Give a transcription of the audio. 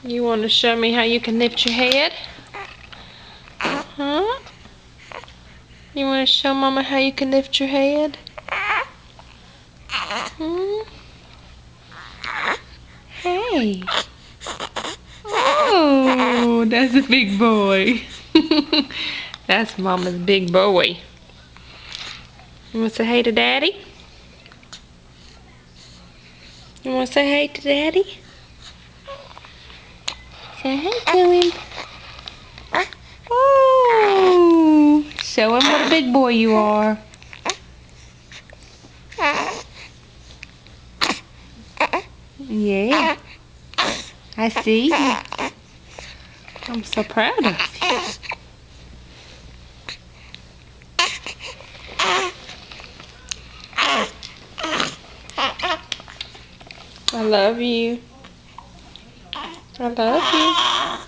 You want to show me how you can lift your head? Huh? You want to show Mama how you can lift your head? Hmm? Hey. Oh, that's a big boy. That's Mama's big boy. You want to say hey to Daddy? You want to say hey to Daddy? Say hey to him. Oh, show him what a big boy you are. Yeah, I see. I'm so proud of you. I love you. I love you.